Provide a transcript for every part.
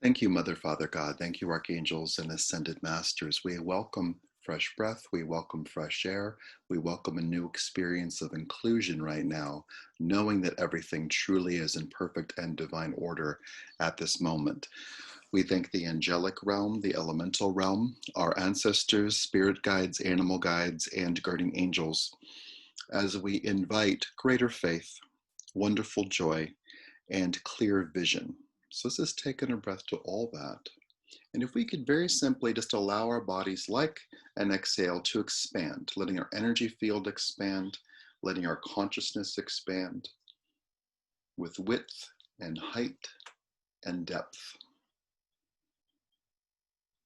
Thank you, Mother, Father, God. Thank you, Archangels and Ascended Masters. We welcome fresh breath. We welcome fresh air. We welcome a new experience of inclusion right now, knowing that everything truly is in perfect and divine order at this moment. We thank the angelic realm, the elemental realm, our ancestors, spirit guides, animal guides, and guardian angels as we invite greater faith, wonderful joy, and clear vision. So let's just take in a breath to all that. And if we could very simply just allow our bodies, like an exhale, to expand, letting our energy field expand, letting our consciousness expand with width and height and depth.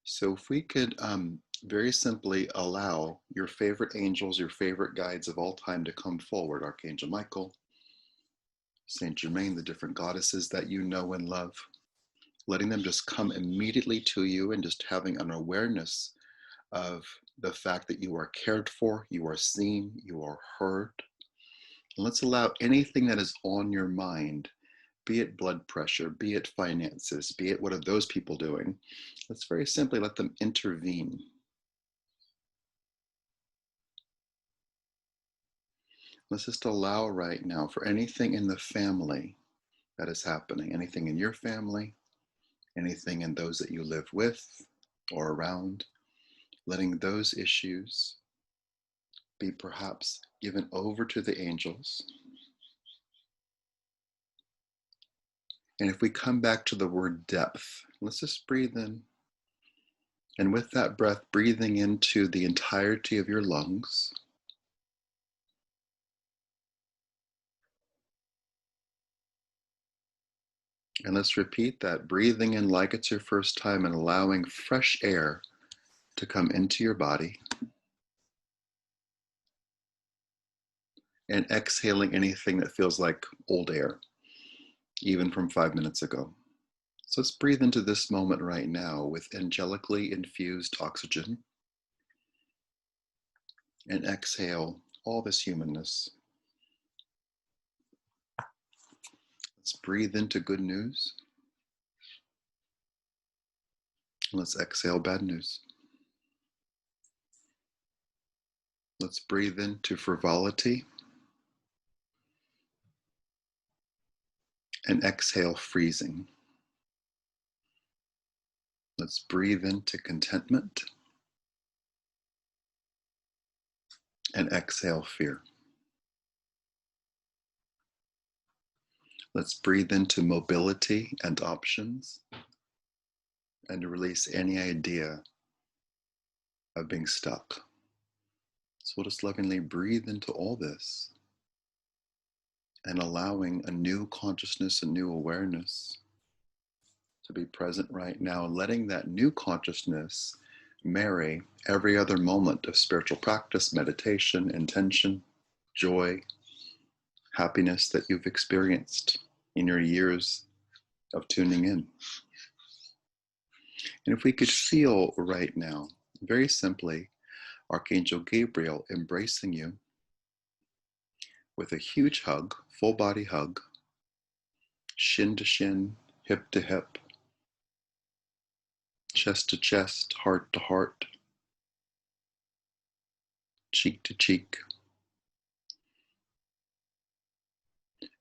So if we could very simply allow your favorite angels, your favorite guides of all time to come forward, Archangel Michael, Saint Germain, the different goddesses that you know and love, letting them just come immediately to you and just having an awareness of the fact that you are cared for, you are seen, you are heard. And let's allow anything that is on your mind, be it blood pressure, be it finances, be it what are those people doing, let's very simply let them intervene. Let's just allow right now for anything in the family that is happening, anything in your family, anything in those that you live with or around, letting those issues be perhaps given over to the angels. And if we come back to the word depth, let's just breathe in. And with that breath, breathing into the entirety of your lungs. And let's repeat that, breathing in like it's your first time and allowing fresh air to come into your body. And exhaling anything that feels like old air, even from 5 minutes ago. So let's breathe into this moment right now with angelically infused oxygen and exhale all this humanness. Let's breathe into good news. Let's exhale bad news. Let's breathe into frivolity and exhale freezing. Let's breathe into contentment and exhale fear. Let's breathe into mobility and options and release any idea of being stuck. So we'll just lovingly breathe into all this and allowing a new consciousness, a new awareness to be present right now, letting that new consciousness marry every other moment of spiritual practice, meditation, intention, joy, happiness that you've experienced in your years of tuning in. And if we could feel right now, very simply, Archangel Gabriel embracing you with a huge hug, full body hug, shin to shin, hip to hip, chest to chest, heart to heart, cheek to cheek.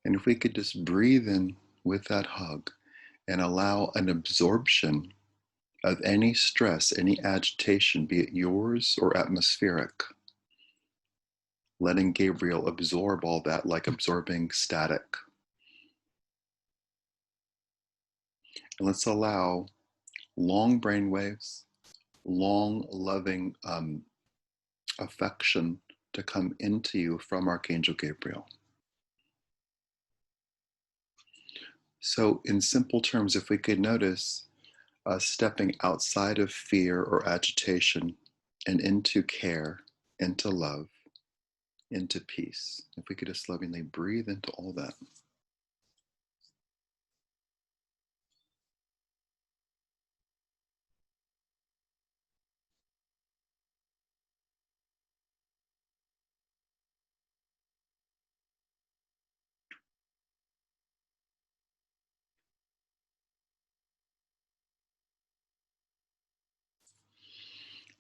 And if we could just breathe in with that hug and allow an absorption of any stress, any agitation, be it yours or atmospheric, letting Gabriel absorb all that like absorbing static. And let's allow long brain waves, long loving affection to come into you from Archangel Gabriel. So in simple terms, if we could notice stepping outside of fear or agitation and into care, into love, into peace. If we could just lovingly breathe into all that.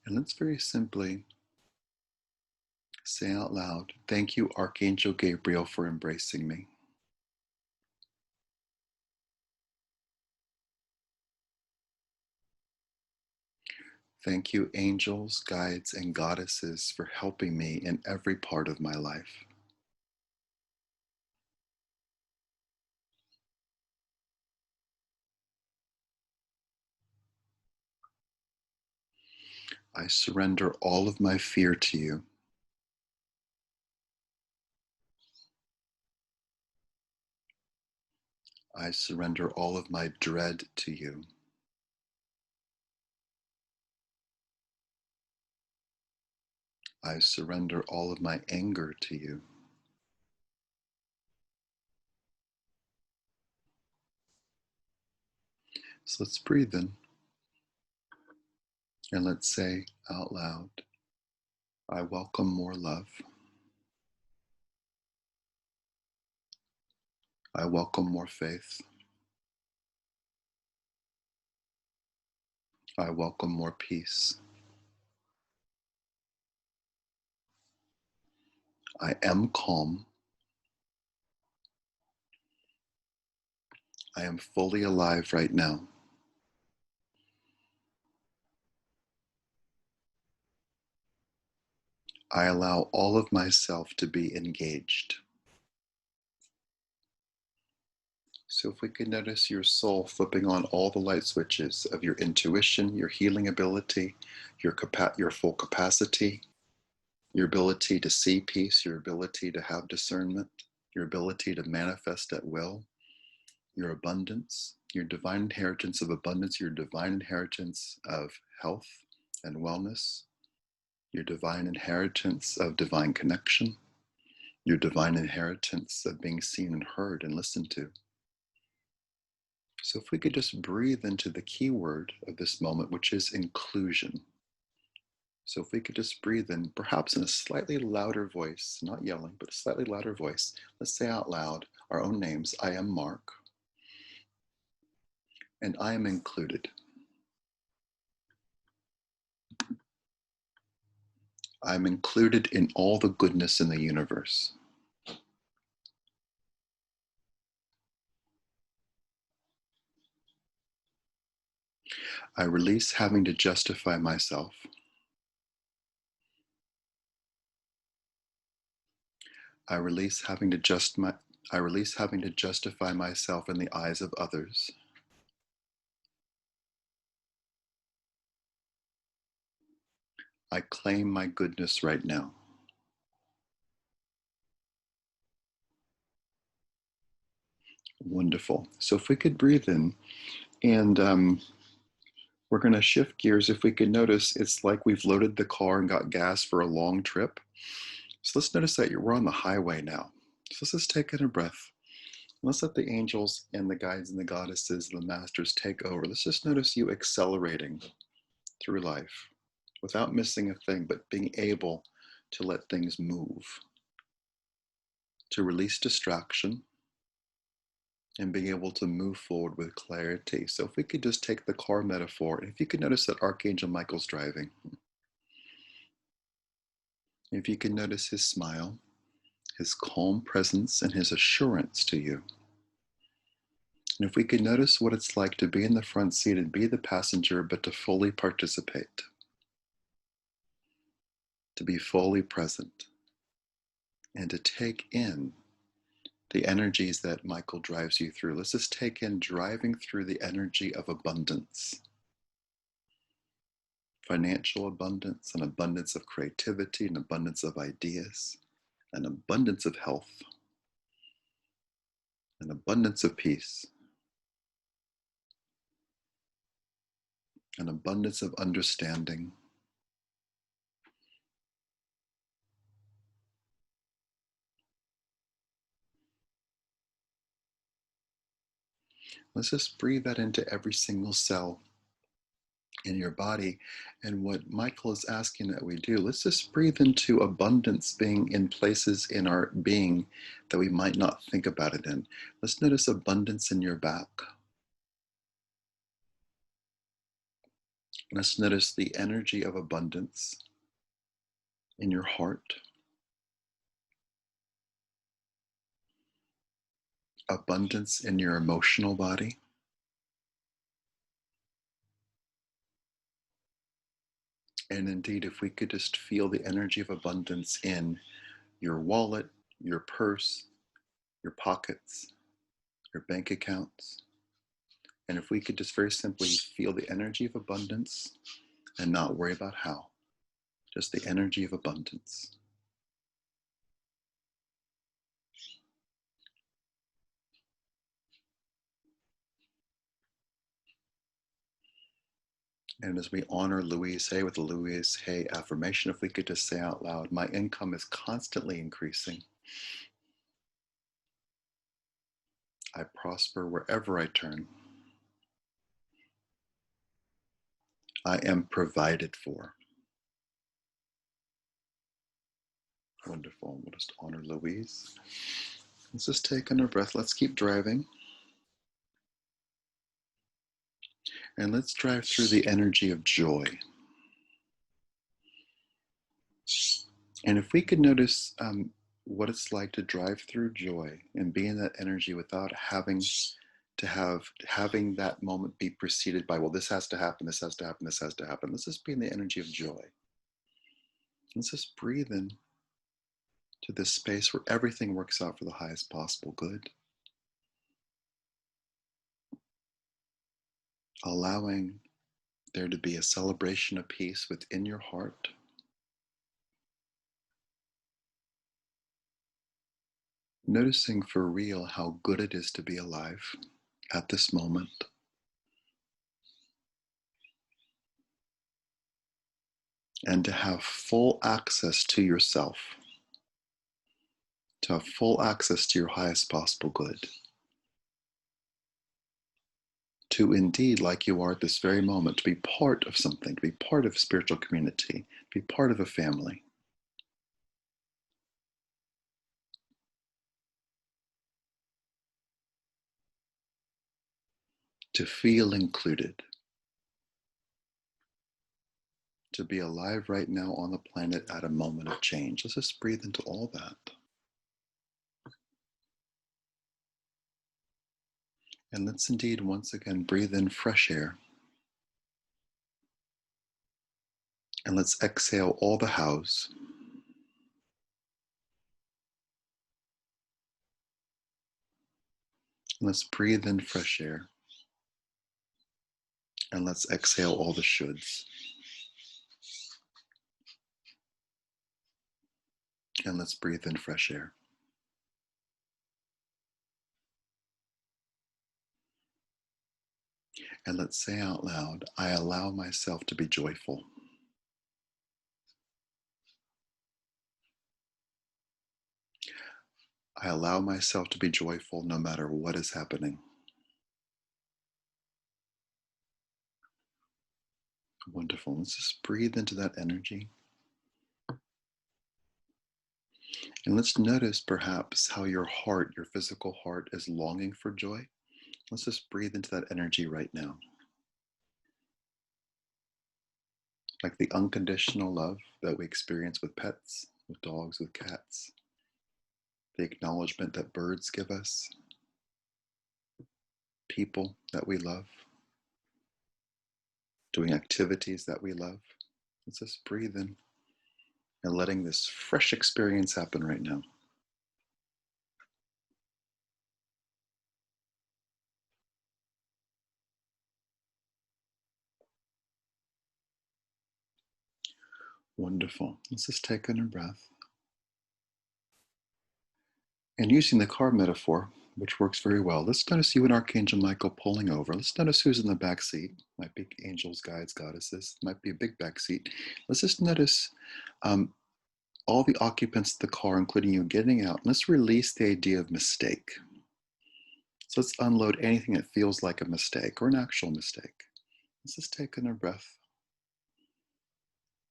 And let's very simply say out loud, thank you, Archangel Gabriel, for embracing me. Thank you, angels, guides, and goddesses, for helping me in every part of my life. I surrender all of my fear to you. I surrender all of my dread to you. I surrender all of my anger to you. So let's breathe in and let's say out loud, I welcome more love. I welcome more faith. I welcome more peace. I am calm. I am fully alive right now. I allow all of myself to be engaged. So if we could notice your soul flipping on all the light switches of your intuition, your healing ability, your full capacity, your ability to see peace, your ability to have discernment, your ability to manifest at will, your abundance, your divine inheritance of abundance, your divine inheritance of health and wellness, your divine inheritance of divine connection, your divine inheritance of being seen and heard and listened to. So if we could just breathe into the key word of this moment, which is inclusion. So if we could just breathe in, perhaps in a slightly louder voice, not yelling, but a slightly louder voice, let's say out loud our own names. I am Mark, and I am included. I'm included in all the goodness in the universe. I release having to justify myself. I release having to justify myself in the eyes of others. I claim my goodness right now. Wonderful. So if we could breathe in, and we're going to shift gears. If we could notice, it's like we've loaded the car and got gas for a long trip. So let's notice that we're on the highway now. So let's just take in a breath. Let's let the angels and the guides and the goddesses and the masters take over. Let's just notice you accelerating through life without missing a thing, but being able to let things move, to release distraction, and being able to move forward with clarity. So if we could just take the car metaphor, and if you could notice that Archangel Michael's driving, if you can notice his smile, his calm presence, and his assurance to you. And if we could notice what it's like to be in the front seat and be the passenger, but to fully participate, to be fully present, and to take in the energies that Michael drives you through. Let's just take in driving through the energy of abundance, financial abundance, an abundance of creativity, an abundance of ideas, an abundance of health, an abundance of peace, an abundance of understanding. Let's just breathe that into every single cell in your body. And what Michael is asking that we do, let's just breathe into abundance being in places in our being that we might not think about it in. Let's notice abundance in your back, Let's notice the energy of abundance in your heart, abundance in your emotional body, and indeed, if we could just feel the energy of abundance in your wallet, your purse, your pockets, your bank accounts, and if we could just very simply feel the energy of abundance and not worry about how, just the energy of abundance. And as we honor Louise Hay with the Louise Hay affirmation, if we could just say out loud, my income is constantly increasing. I prosper wherever I turn. I am provided for. Wonderful. We'll just honor Louise. Let's just take another breath. Let's keep driving. And let's drive through the energy of joy. And if we could notice what it's like to drive through joy and be in that energy without having that moment be preceded by, well, this has to happen, this has to happen, this has to happen. Let's just be in the energy of joy. Let's just breathe in to this space where everything works out for the highest possible good. Allowing there to be a celebration of peace within your heart. Noticing for real how good it is to be alive at this moment. And to have full access to yourself. To have full access to your highest possible good. To indeed, like you are at this very moment, to be part of something, to be part of a spiritual community, to be part of a family. To feel included. To be alive right now on the planet at a moment of change. Let's just breathe into all that. And let's indeed once again breathe in fresh air. And let's exhale all the hows. And let's breathe in fresh air. And let's exhale all the shoulds. And let's breathe in fresh air. And let's say out loud, I allow myself to be joyful. I allow myself to be joyful no matter what is happening. Wonderful. Let's just breathe into that energy. And let's notice perhaps how your heart, your physical heart, is longing for joy. Let's just breathe into that energy right now. Like the unconditional love that we experience with pets, with dogs, with cats. The acknowledgement that birds give us. People that we love. Doing activities that we love. Let's just breathe in and letting this fresh experience happen right now. Wonderful. Let's just take in a breath. And using the car metaphor, which works very well, let's notice you and Archangel Michael pulling over. Let's notice who's in the back seat. Might be angels, guides, goddesses. Might be a big back seat. Let's just notice all the occupants of the car, including you, getting out. Let's release the idea of mistake. So let's unload anything that feels like a mistake or an actual mistake. Let's just take in a breath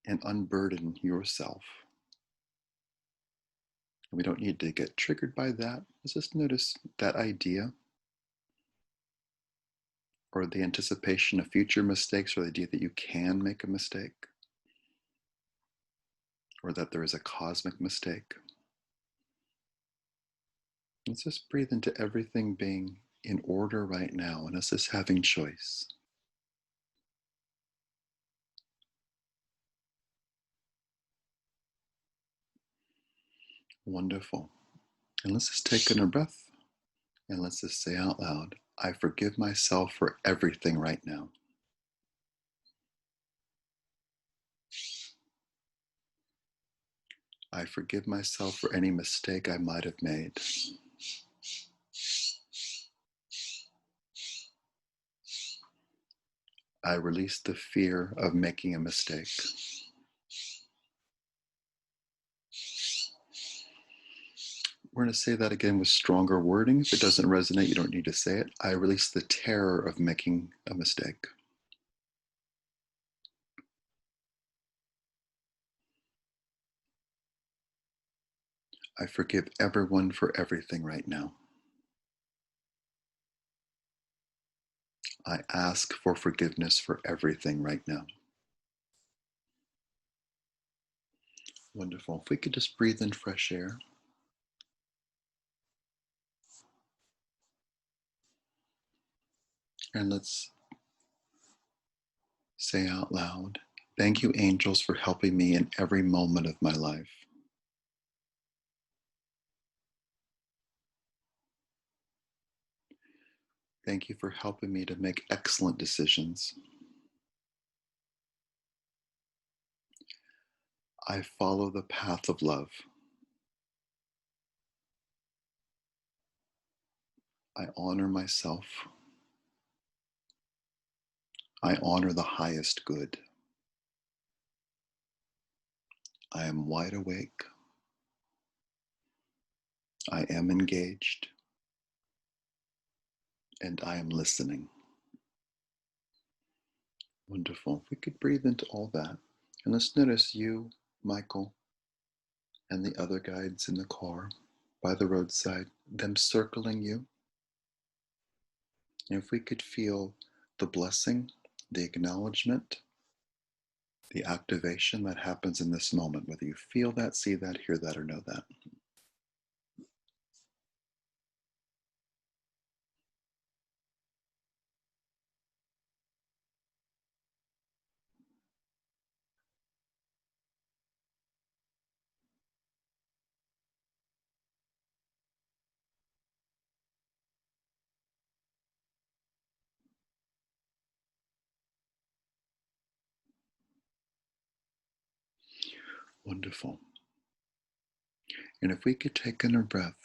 and unburden yourself. We don't need to get triggered by that. Let's just notice that idea or the anticipation of future mistakes, or the idea that you can make a mistake, or that there is a cosmic mistake. Let's just breathe into everything being in order right now and us just having choice. Wonderful. And let's just take in a breath and let's just say out loud, I forgive myself for everything right now. I forgive myself for any mistake I might have made. I release the fear of making a mistake. We're going to say that again with stronger wording. If it doesn't resonate, you don't need to say it. I release the terror of making a mistake. I forgive everyone for everything right now. I ask for forgiveness for everything right now. Wonderful. If we could just breathe in fresh air. And let's say out loud, thank you, angels, for helping me in every moment of my life. Thank you for helping me to make excellent decisions. I follow the path of love. I honor myself. I honor the highest good. I am wide awake. I am engaged. And I am listening. Wonderful. If we could breathe into all that. And let's notice you, Michael, and the other guides in the car by the roadside, them circling you. And if we could feel the blessing, the acknowledgement, the activation that happens in this moment, whether you feel that, see that, hear that, or know that. Wonderful. And if we could take in a breath,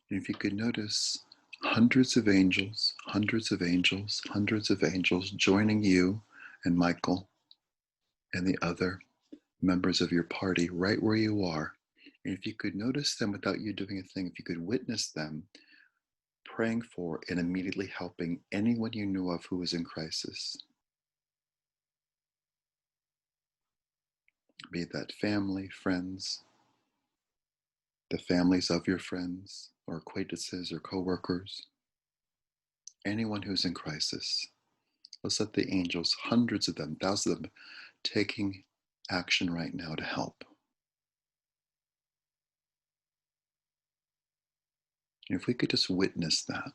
and if you could notice hundreds of angels, hundreds of angels, hundreds of angels joining you and Michael and the other members of your party right where you are. And if you could notice them without you doing a thing, if you could witness them praying for and immediately helping anyone you knew of who was in crisis, be that family, friends, the families of your friends or acquaintances or coworkers, anyone who's in crisis. Let's let the angels, hundreds of them, thousands of them, taking action right now to help. And if we could just witness that.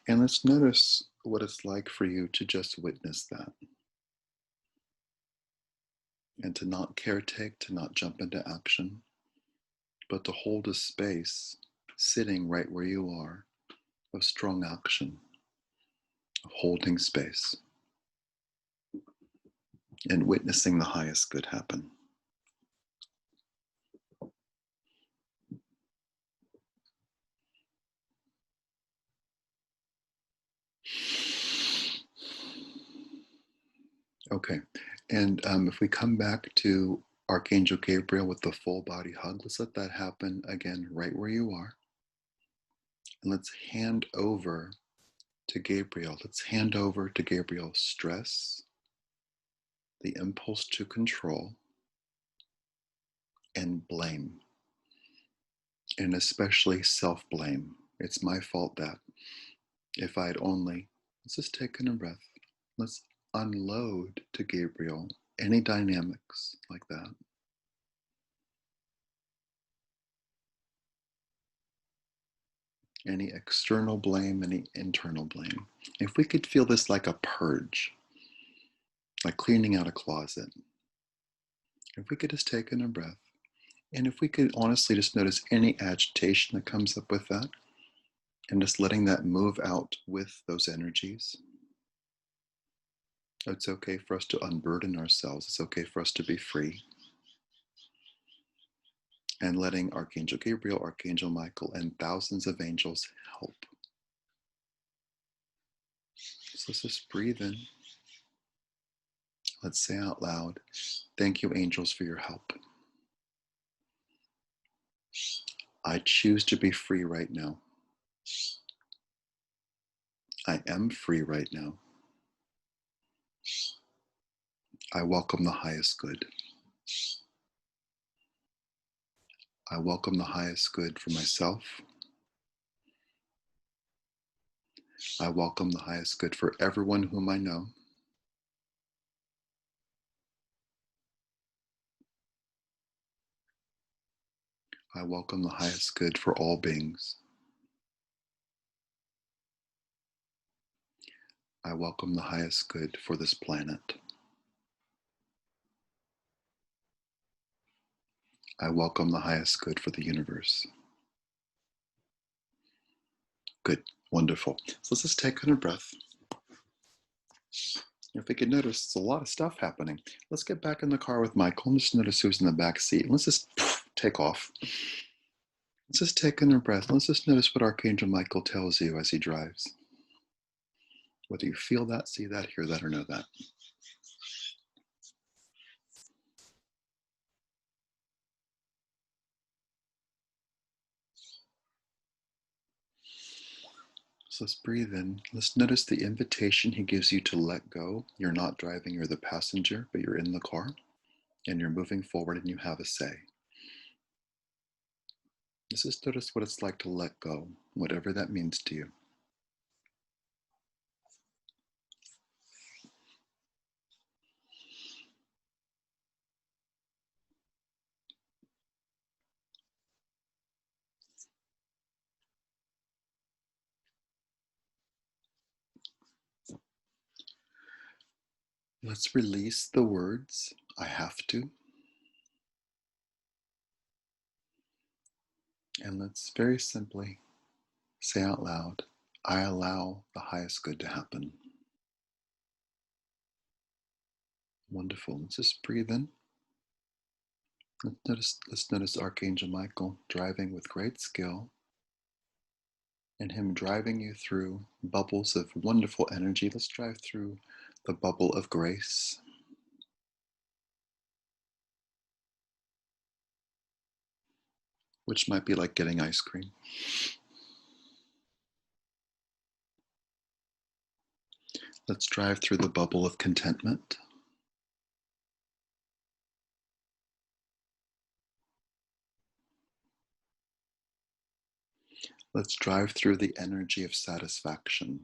And let's notice what it's like for you to just witness that and to not caretake, to not jump into action, but to hold a space sitting right where you are of strong action, of holding space and witnessing the highest good happen. Okay, and if we come back to Archangel Gabriel with the full body hug, let's let that happen again right where you are. And let's hand over to Gabriel. Let's hand over to Gabriel stress, the impulse to control, and blame, and especially self-blame. It's my fault that if I'd only, let's just take in a breath. Let's unload to Gabriel any dynamics like that. Any external blame, any internal blame. If we could feel this like a purge, like cleaning out a closet, if we could just take in a breath, and if we could honestly just notice any agitation that comes up with that, and just letting that move out with those energies. It's okay for us to unburden ourselves. It's okay for us to be free. And letting Archangel Gabriel, Archangel Michael, and thousands of angels help. So let's just breathe in. Let's say out loud, thank you, angels, for your help. I choose to be free right now. I am free right now. I welcome the highest good. I welcome the highest good for myself. I welcome the highest good for everyone whom I know. I welcome the highest good for all beings. I welcome the highest good for this planet. I welcome the highest good for the universe. Good, wonderful. So let's just take in a breath. If we could notice, it's a lot of stuff happening. Let's get back in the car with Michael and just notice who's in the back seat. Let's just take off. Let's just take in a breath. Let's just notice what Archangel Michael tells you as he drives. Whether you feel that, see that, hear that, or know that. So let's breathe in. Let's notice the invitation he gives you to let go. You're not driving, you're the passenger, but you're in the car and you're moving forward and you have a say. Just notice what it's like to let go, whatever that means to you. Let's release the words, I have to. And let's very simply say out loud, I allow the highest good to happen. Wonderful. Let's just breathe in. Let's notice Archangel Michael driving with great skill and him driving you through bubbles of wonderful energy. Let's drive through the bubble of grace. Which might be like getting ice cream. Let's drive through the bubble of contentment. Let's drive through the energy of satisfaction.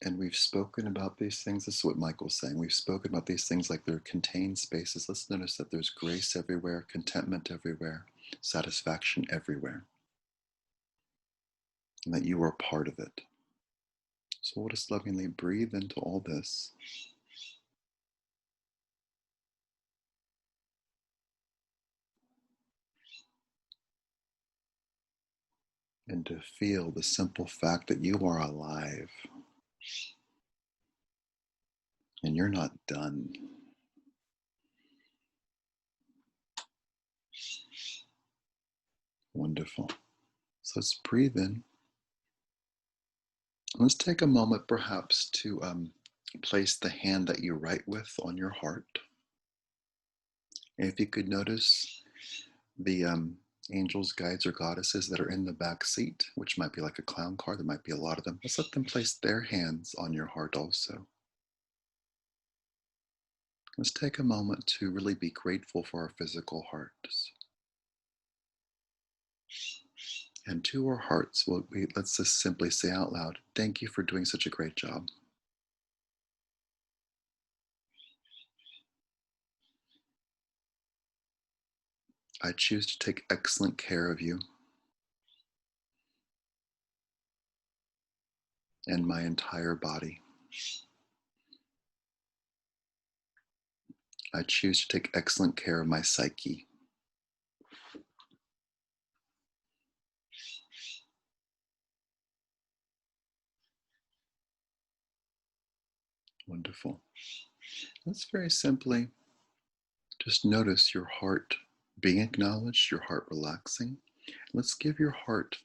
And we've spoken about these things. This is what Michael's saying. We've spoken about these things like they're contained spaces. Let's notice that there's grace everywhere, contentment everywhere, satisfaction everywhere, and that you are part of it. So we'll just lovingly breathe into all this. And to feel the simple fact that you are alive and you're not done. Wonderful. So let's breathe in. Let's take a moment perhaps to place the hand that you write with on your heart. And if you could notice the Angels, guides, or goddesses that are in the back seat, which might be like a clown car, there might be a lot of them. Let's let them place their hands on your heart also. Let's take a moment to really be grateful for our physical hearts. And to our hearts, let's just simply say out loud, thank you for doing such a great job. I choose to take excellent care of you and my entire body. I choose to take excellent care of my psyche. Wonderful. Let's very simply just notice your heart being acknowledged, your heart relaxing. Let's give your heart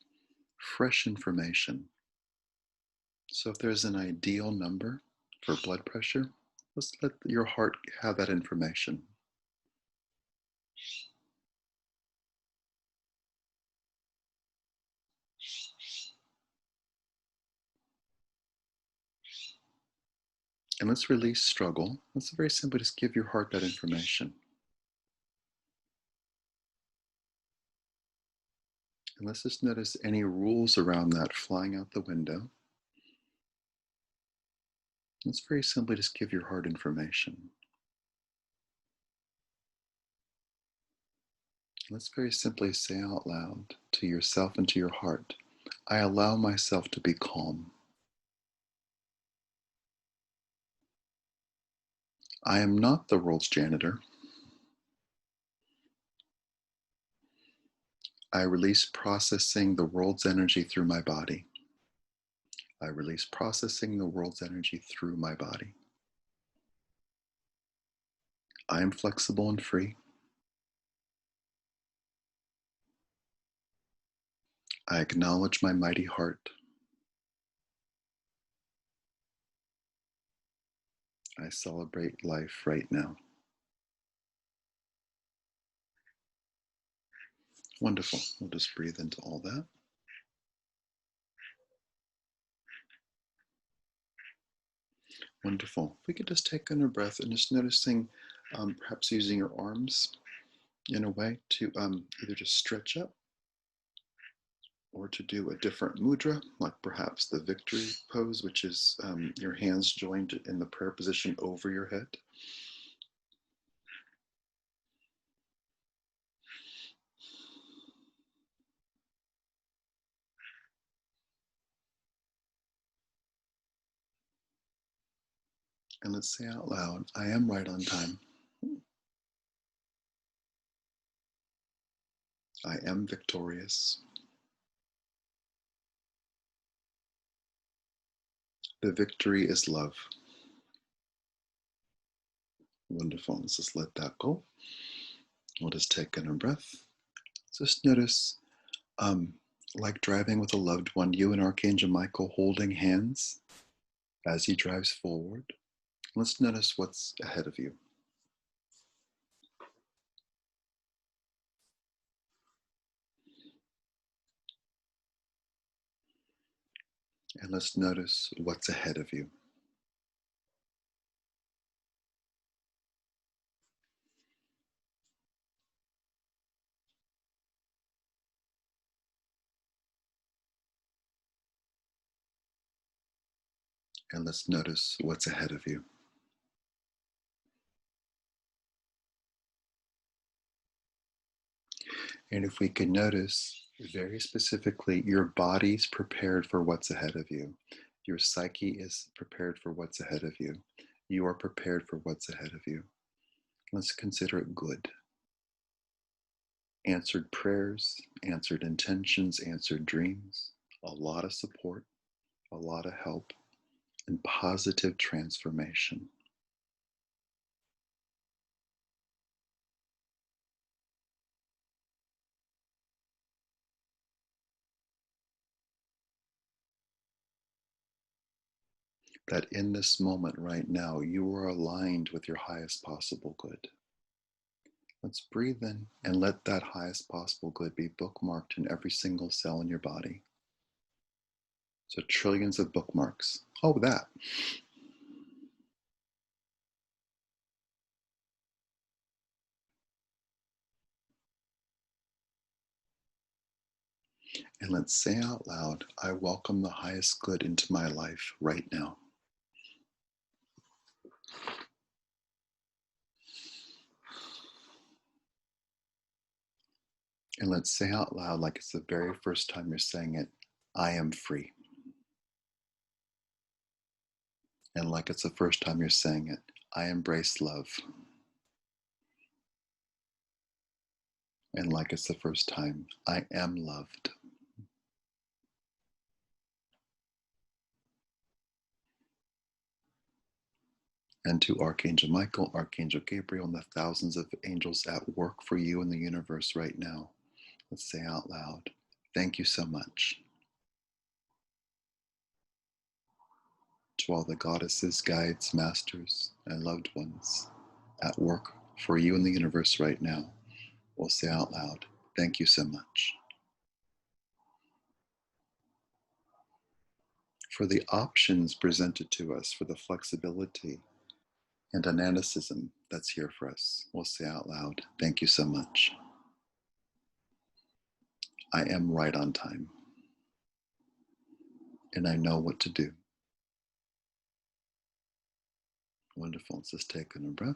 fresh information. So if there's an ideal number for blood pressure, let's let your heart have that information. And let's release struggle. Let's very simply just give your heart that information. And let's just notice any rules around that flying out the window. Let's very simply just give your heart information. Let's very simply say out loud to yourself and to your heart, I allow myself to be calm. I am not the world's janitor. I release processing the world's energy through my body. I release processing the world's energy through my body. I am flexible and free. I acknowledge my mighty heart. I celebrate life right now. Wonderful. We'll just breathe into all that. Wonderful. If we could just take in a breath and just noticing, perhaps using your arms in a way to either just stretch up or to do a different mudra, like perhaps the victory pose, which is your hands joined in the prayer position over your head. And let's say out loud, I am right on time. I am victorious. The victory is love. Wonderful. Let's just let that go. We'll just take in a breath. Just notice, like driving with a loved one, you and Archangel Michael holding hands as he drives forward. Let's notice what's ahead of you. And let's notice what's ahead of you. And let's notice what's ahead of you. And if we can notice very specifically, your body's prepared for what's ahead of you. Your psyche is prepared for what's ahead of you. You are prepared for what's ahead of you. Let's consider it good. Answered prayers, answered intentions, answered dreams, a lot of support, a lot of help, and positive transformation. That in this moment right now, you are aligned with your highest possible good. Let's breathe in and let that highest possible good be bookmarked in every single cell in your body. So trillions of bookmarks. Oh, that. And let's say out loud, I welcome the highest good into my life right now. And let's say out loud, like it's the very first time you're saying it, I am free. And like it's the first time you're saying it, I embrace love. And like it's the first time, I am loved. And to Archangel Michael, Archangel Gabriel, and the thousands of angels at work for you in the universe right now, let's say out loud, thank you so much. To all the goddesses, guides, masters, and loved ones at work for you in the universe right now, we'll say out loud, thank you so much. For the options presented to us, for the flexibility and dynamicism that's here for us, we'll say out loud, thank you so much. I am right on time, and I know what to do. Wonderful. Let's just take in a breath.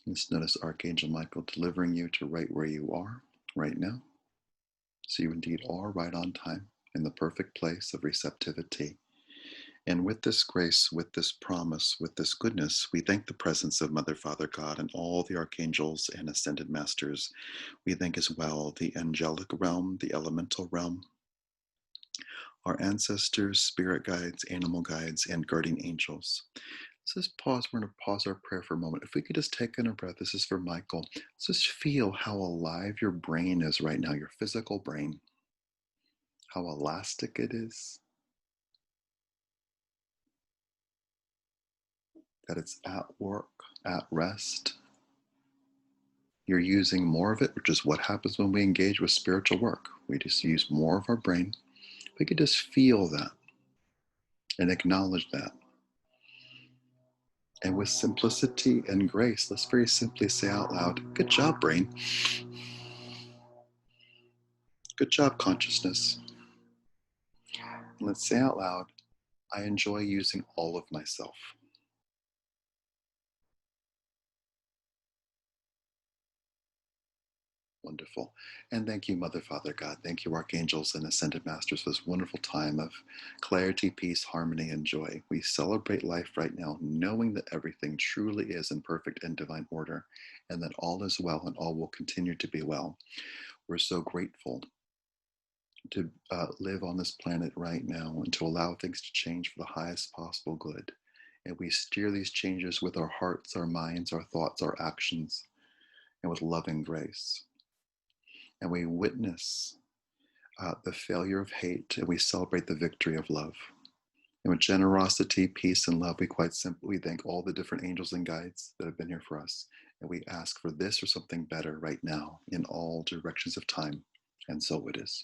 Let's notice Archangel Michael delivering you to right where you are right now. So you indeed are right on time in the perfect place of receptivity. And with this grace, with this promise, with this goodness, we thank the presence of Mother, Father, God, and all the archangels and ascended masters. We thank as well the angelic realm, the elemental realm, our ancestors, spirit guides, animal guides, and guardian angels. Let's just pause. We're going to pause our prayer for a moment. If we could just take in a breath, this is for Michael. Let's just feel how alive your brain is right now, your physical brain, how elastic it is, that it's at work, at rest. You're using more of it, which is what happens when we engage with spiritual work. We just use more of our brain. We could just feel that and acknowledge that. And with simplicity and grace, let's very simply say out loud, good job, brain. Good job, consciousness. And let's say out loud, I enjoy using all of myself. Wonderful. And thank you, Mother, Father, God. Thank you, Archangels and Ascended Masters, for this wonderful time of clarity, peace, harmony, and joy. We celebrate life right now, knowing that everything truly is in perfect and divine order, and that all is well and all will continue to be well. We're so grateful to live on this planet right now and to allow things to change for the highest possible good. And we steer these changes with our hearts, our minds, our thoughts, our actions, and with loving grace. And we witness the failure of hate, and we celebrate the victory of love. And with generosity, peace, and love, we quite simply thank all the different angels and guides that have been here for us. And we ask for this or something better right now in all directions of time. And so it is.